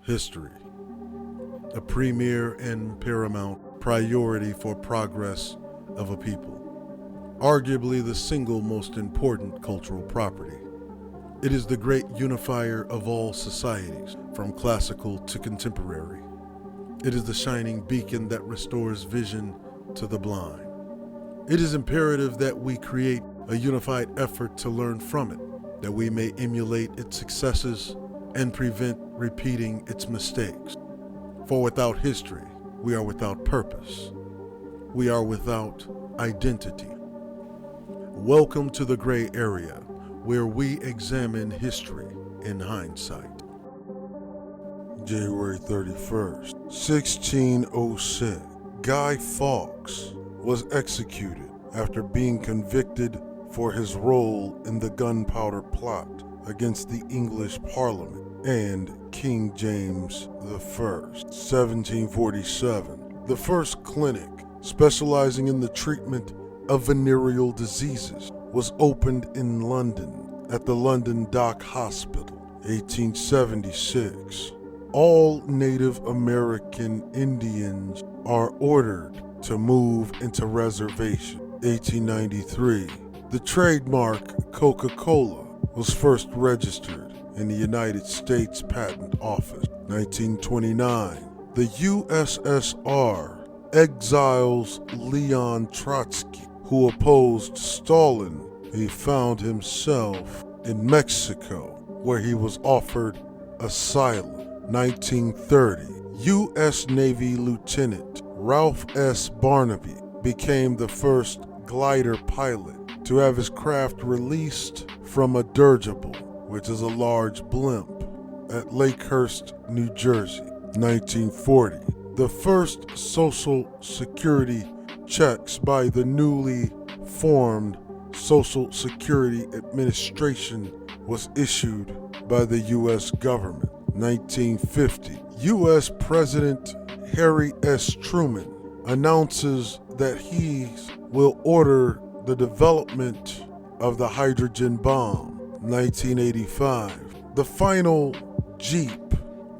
History, a premier and paramount priority for progress of a people, arguably the single most important cultural property. It is the great unifier of all societies, from classical to contemporary. It is the shining beacon that restores vision to the blind. It is imperative that we create a unified effort to learn from it, that we may emulate its successes and prevent repeating its mistakes. For without history, we are without purpose. We are without identity. Welcome to the gray area, where we examine history in hindsight. January 31st, 1606, Guy Fawkes was executed after being convicted for his role in the Gunpowder Plot against the English Parliament and King James I. 1747, the first clinic specializing in the treatment of venereal diseases was opened in London at the London Dock Hospital. 1876, all Native American Indians are ordered to move into reservation. 1893, the trademark Coca-Cola was first registered in the United States Patent Office. 1929, the USSR exiles Leon Trotsky, who opposed Stalin. He found himself in Mexico, where he was offered asylum. 1930, U.S. Navy Lieutenant Ralph S. Barnaby became the first glider pilot to have his craft released from a dirigible, which is a large blimp, at Lakehurst, New Jersey. 1940, the first Social Security checks by the newly formed Social Security Administration was issued by the U.S. government. 1950, U.S. President Harry S. Truman announces that he will order the development of the hydrogen bomb. 1985, the final Jeep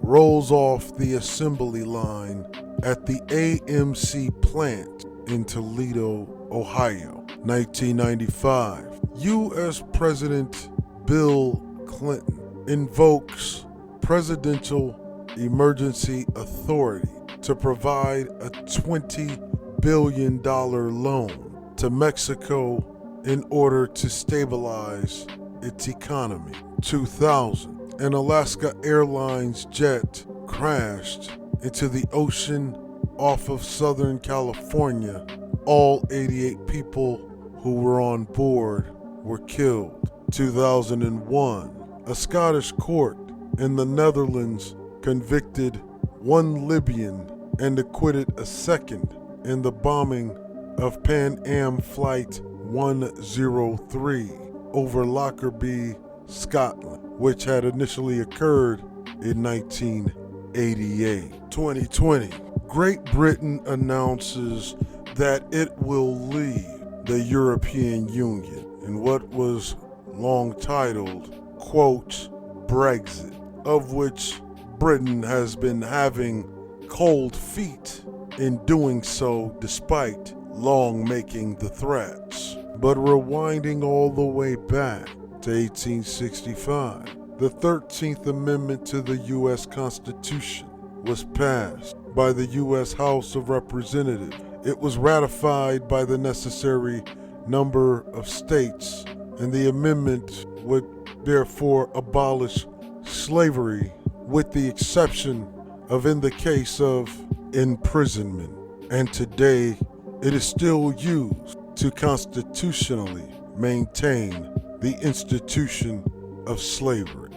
rolls off the assembly line at the AMC plant in Toledo, Ohio. 1995, U.S. President Bill Clinton invokes Presidential Emergency Authority to provide a $20 billion loan to Mexico in order to stabilize its economy. 2000, an Alaska Airlines jet crashed into the ocean off of Southern California. All 88 people who were on board were killed. 2001, a Scottish court in the Netherlands convicted one Libyan and acquitted a second in the bombing of Pan Am Flight 103 over Lockerbie, Scotland, which had initially occurred in 1988. 2020, Great Britain announces that it will leave the European Union in what was long titled, quote, Brexit, of which Britain has been having cold feet in doing so despite long making the threats. But rewinding all the way back to 1865, the 13th Amendment to the U.S. Constitution was passed by the U.S. House of Representatives. It was ratified by the necessary number of states, and the amendment would therefore abolish slavery, with the exception of in the case of imprisonment. And today, it is still used to constitutionally maintain the institution of slavery.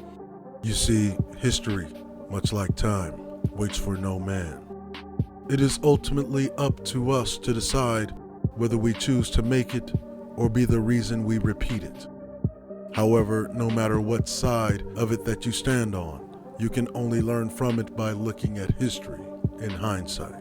You see, history, much like time, waits for no man. It is ultimately up to us to decide whether we choose to make it or be the reason we repeat it. However, no matter what side of it that you stand on, you can only learn from it by looking at history in hindsight.